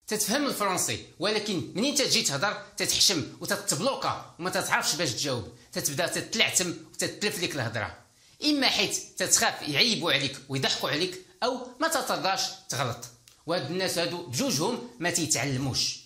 تتفهم الفرنسي، ولكن منين تجي تهضر تتحشم وتتبلوكا وما تتعرفش باش تجاوب، تتبدا تتلعثم وتتلف لك الهضره، اما حيت تتخاف يعيبوا عليك ويضحكوا عليك، او ما تترضاش تغلط. وهاد الناس هادو بجوجهم ما تيتعلموش.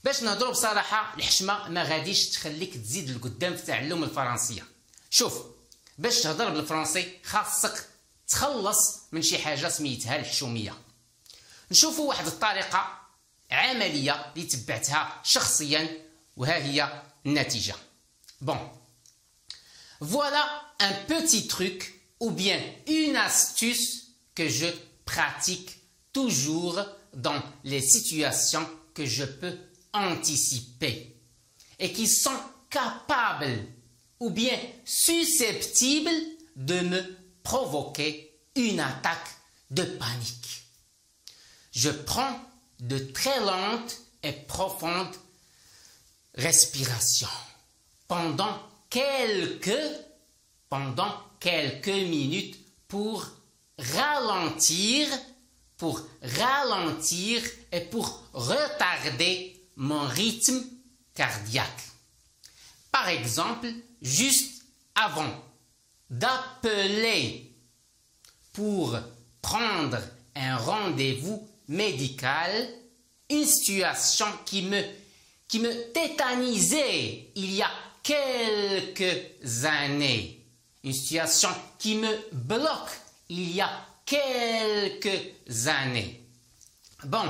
باش نهضروا بصراحه، الحشمه ما غاديش تخليك تزيد لقدام في تعلم الفرنسيه. شوف، باش تهضر بالفرنسي خاصك تخلص من شي حاجه سميتها الحشوميه. نشوفوا واحد الطريقه عمليه اللي تبعتها شخصيا، وها هي النتيجه. Bon, voilà un petit truc ou bien une astuce que je pratique toujours dans les situations que je peux anticiper et qui sont capables ou bien susceptibles de me provoquer une attaque de panique. Je prends de très lentes et profondes respirations pendant quelques minutes pour ralentir et pour retarder mon rythme cardiaque. Par exemple, juste avant d'appeler pour prendre un rendez-vous médical, une situation qui me tétanisait il y a quelques années, une situation qui me bloque il y a quelques années. Bon,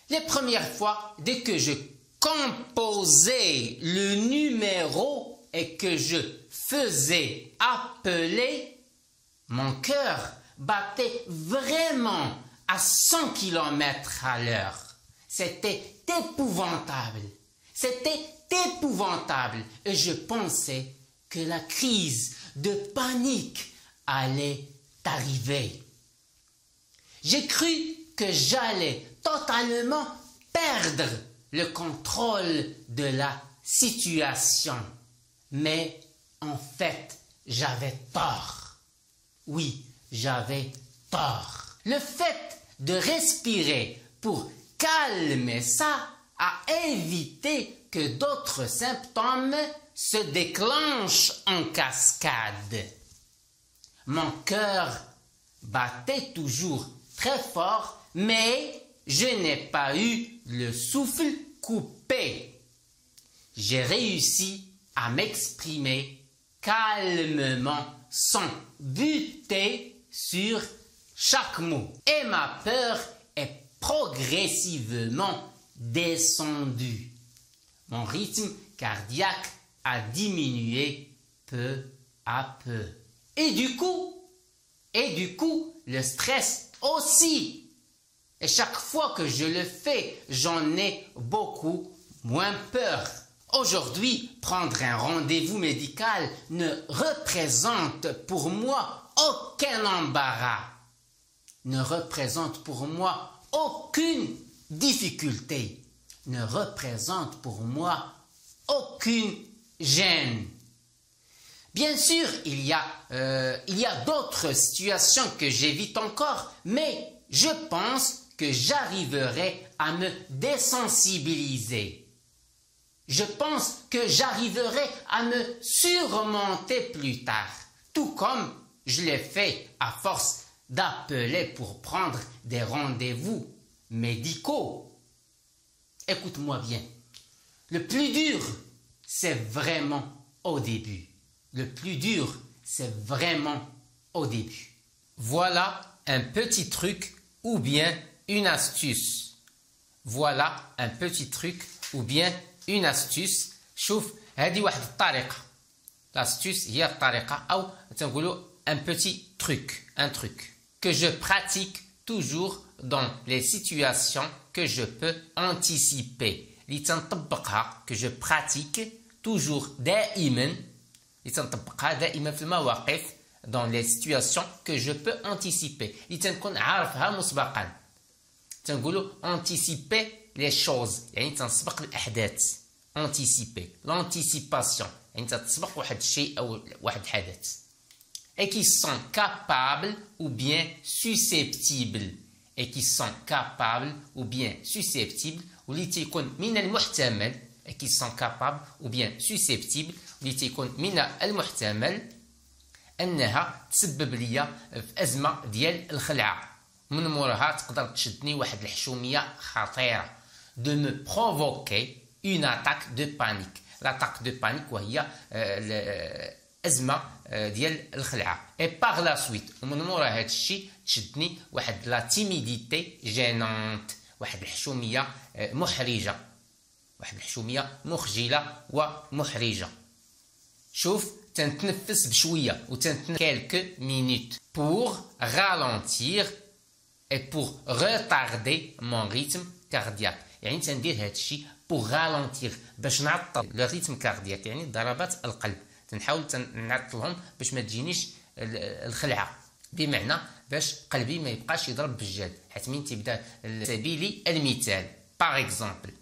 les premières fois, dès que je composais le numéro et que je faisais appeler, mon cœur battait vraiment à 100 km/h. C'était épouvantable. C'était épouvantable. Et je pensais que la crise de panique allait arriver. J'ai cru que j'allais totalement perdre le contrôle de la situation. Mais en fait, j'avais tort. Oui, j'avais tort. Le fait de respirer pour calmer ça a évité que d'autres symptômes se déclenchent en cascade. Mon cœur battait toujours très fort, mais je n'ai pas eu le souffle coupé. J'ai réussi à m'exprimer calmement sans buter sur chaque mot. Et ma peur est progressivement descendue. Mon rythme cardiaque a diminué peu à peu. Et du coup, le stress aussi. Et chaque fois que je le fais, j'en ai beaucoup moins peur. Aujourd'hui, prendre un rendez-vous médical ne représente pour moi aucun embarras, ne représente pour moi aucune difficulté, ne représente pour moi aucune gêne. Bien sûr, il y a d'autres situations que j'évite encore, mais je pense que j'arriverai à me désensibiliser. Je pense que j'arriverai à me surmonter plus tard, tout comme je l'ai fait à force d'appeler pour prendre des rendez-vous médicaux. Écoute-moi bien, le plus dur, c'est vraiment au début. Le plus dur, c'est vraiment au début. Voilà un petit truc ou bien une astuce. Voilà un petit truc ou bien une astuce. شوف هذه واحد الطريقة. L'astuce هي الطريقة أو تنقولوا un petit truc, un truc que je pratique toujours dans les situations que je peux anticiper. اللي تنطبقها que je pratique toujours دائما لتنطبقها دائما في المواقف dans les situations que je peux anticiper اللي تنكون عارفها مسبقا. تنقولوا anticiper les choses يعني تنسبق الأحداث. anticiper l'anticipation يعني تسبق واحد الشيء أو واحد حدث. Et qui sont capables ou bien susceptibles. et qui sont capables ou bien susceptibles واللي تيكون من المحتمل et qui sont capables ou bien susceptibles واللي تيكون من المحتمل انها تسبب ليا في ازمه ديال الخلعه من موراها تقدر تشدني واحد الحشوميه خطيره de me provoquer une attaque de panique. L'attaque de panique وهي الازمه ديال الخلعه. Et par la suite ومن مورا هذا الشيء تشدني واحد لا تيميديتي جينونت واحد الحشوميه محرجه واحد الحشوميه مخجله ومحرجه. شوف تنتنفس بشويه وتنتنفس quelques minutes pour ralentir et pour retarder mon rythme cardiaque. يعني تندير هذا الشيء pour ralentir باش نعطل لو ريتم كاردياك يعني ضربات القلب تنحاول نعطلهم باش ما تجينيش الخلعه بمعنى باش قلبي ما يبقاش يضرب بالجد حيت من تيبدا سبيلي المثال باغ اكزومبل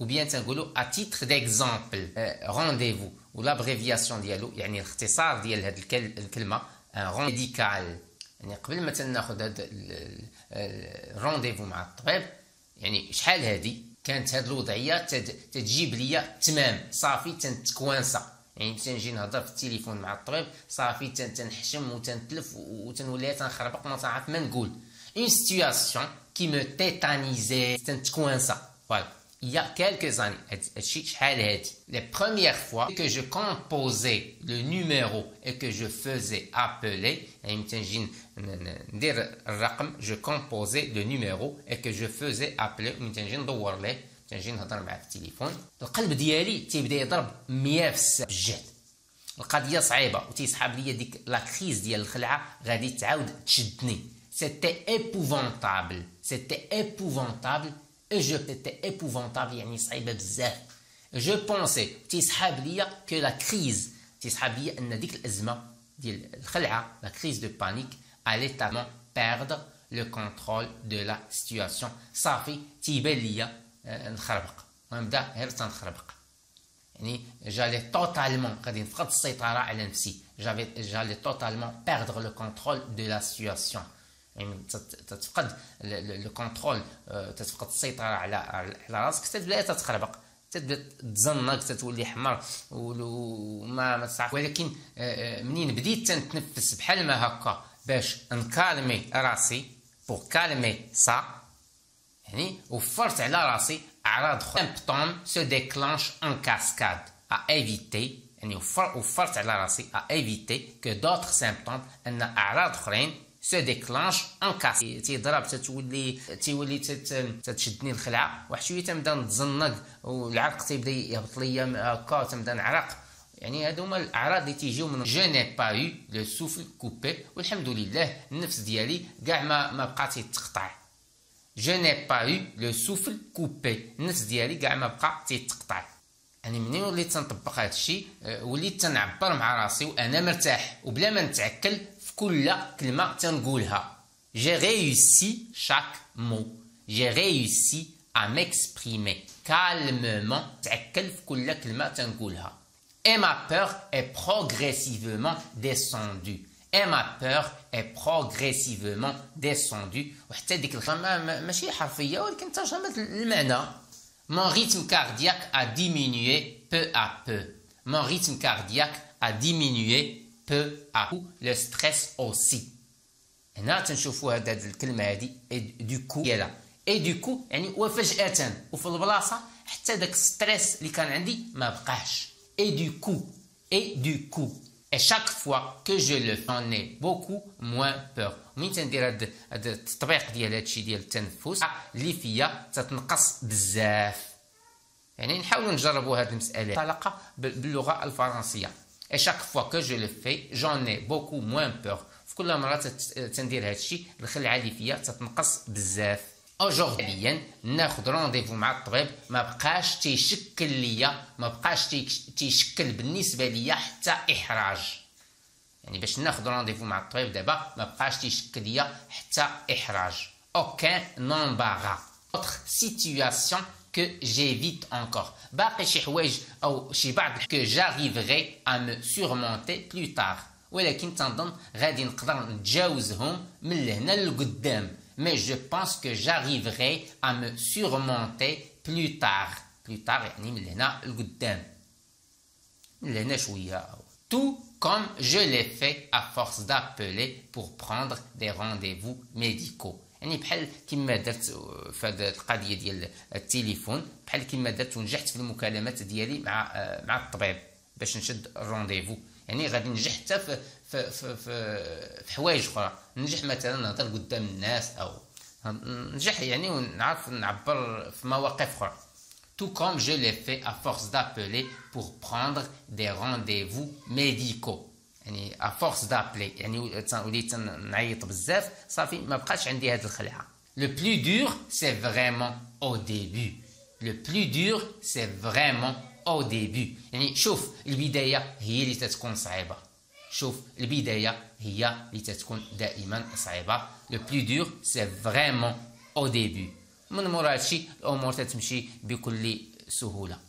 ou bien تنقولوا à titre d'exemple rendez-vous ou l'abréviation ديالو يعني الاختصار ديال هذه الكلمه ميديكال يعني قبل ما تناخذ هذا الرونديفو مع الطبيب يعني شحال هذه كانت هذه الوضعيه تجيب ليا تمام صافي تنتكوانسا يعني تنجي نهضر في التليفون مع الطبيب صافي تنحشم وتنتلف وتنولي تنخربق ما تعرف ما نقول une situation qui me tétanisait تنتكوانسا فوالا. Il y a quelques années, les premières fois que je composais le numéro et que je faisais appeler, je composais le numéro et que je faisais appeler, تنجي نهضر معاه في التليفون القلب ديالي تيبدا يضرب 100 في الساعه بجد. القضيه صعيبه وتيسحب ليا ديك لا كريز ديال الخلعه غادي تعاود تشدني. C'était épouvantable et c'était épouvantable يعني صعيبه بزاف. Je pensais تيسحب ليا que la crise تيسحب ليا ان ديك الازمه ديال الخلعه la crise de panique allait tellement perdre le contrôle de la situation. صافي تيبان ليا نخربق ونبدا غير تنخربق يعني جالي توتالمون غادي نفقد السيطره على نفسي. جالي توتالمون perdre le contrôle de la situation يعني تتفقد لو كونترول تتفقد السيطره على راسك تتبدا تتخربق تتبدا تزنق تتولي حمر وما تعرف. ولكن منين بديت تنتنفس بحال ما هكا باش نكالمي راسي بور كالمي سا يعني وفرت على راسي اعراض symptômes se déclenchent en cascade à éviter يعني وفرت على راسي à éviter que d'autres symptômes ان اعراض اخرين se déclenche en casse تيضرب تيولي تشدني الخلعه واحد شويه تنبدا نتزنق والعرق تيبدا يهبط ليا هكا تنبدا نعرق يعني هادو هما الاعراض اللي تيجيو من جو ني با يو لو سوفل كوبي والحمد لله النفس ديالي كاع ما بقات تتقطع. جو ني با يو لو سوفل كوبي النفس ديالي كاع ما بقى تيتقطع يعني منين وليت تنطبق هذا الشيء وليت تنعبر مع راسي وانا مرتاح وبلا ما نتعكل كل كلمة تنقولها. J'ai réussi chaque mot. J'ai réussi à m'exprimer calmement. تعكل في كل كلمة تنقولها. Et ma peur est progressivement descendue. Et ma peur est progressivement descendue. وحتى ديك الكلمة ماشي حرفية ولكن ترجمت المعنى. Mon rythme cardiaque a diminué peu à peu. Mon rythme cardiaque a diminué peu à peu. Le stress aussi. هنا تنشوفوا هاد الكلمه هادي دو كو ديالها اي دو كو يعني وفجاه وفي البلاصه حتى داك ستريس اللي كان عندي ما بقاش. اي دو كو et chaque fois que je le fais j'en ai beaucoup moins peur. ومين تندير هاد التطبيق ديال هادشي ديال التنفس اللي فيا تتنقص بزاف يعني نحاولوا نجربوا هاد المساله علاقه باللغه الفرنسيه. Et chaque fois que je le fais, j'en ai beaucoup moins peur. في كل مرة تندير هادشي الخلعة اللي فيا تتنقص بزاف. Aujourd'hui ناخد رونديفو مع الطبيب ما بقاش تيشكل ليا ما بقاش تيشكل بالنسبة ليا حتى إحراج. يعني باش ناخد رونديفو مع الطبيب دابا ما بقاش تيشكل ليا حتى إحراج. Aucun embarras. Autre situation que j'évite encore. باقي شي حوايج او شي بعض que j'arriverai à me surmonter plus tard ولكن تنظن غادي نقدر نتجاوزهم من لهنا للقدام. mais je pense que j'arriverai à me surmonter plus tard. plus tard يعني من هنا لقدام، من هنا شوية. Tout comme je l'ai fait à force d'appeler pour prendre des rendez-vous médicaux. يعني بحال كما درت في هذه القضيه ديال التليفون، بحال كما درت ونجحت في المكالمات ديالي مع الطبيب باش نشد الرونديفو. يعني غادي ننجح حتى في حوايج اخرى، ننجح مثلا نهضر قدام الناس او ننجح يعني ونعرف نعبر في مواقف اخرى. Tout comme je l'ai fait à force d'appeler pour prendre des rendez-vous médicaux. يعني à force d'appeler يعني وليت نعيط بزاف صافي ما بقاش عندي هاد الخلعه. Le plus dur c'est vraiment au début. Le plus dur c'est vraiment au début. يعني شوف البدايه هي اللي تتكون صعيبه. شوف البدايه هي اللي تتكون دائما صعيبه. Le plus dur c'est vraiment au début. من مورا هادشي الامور تتمشي بكل سهوله.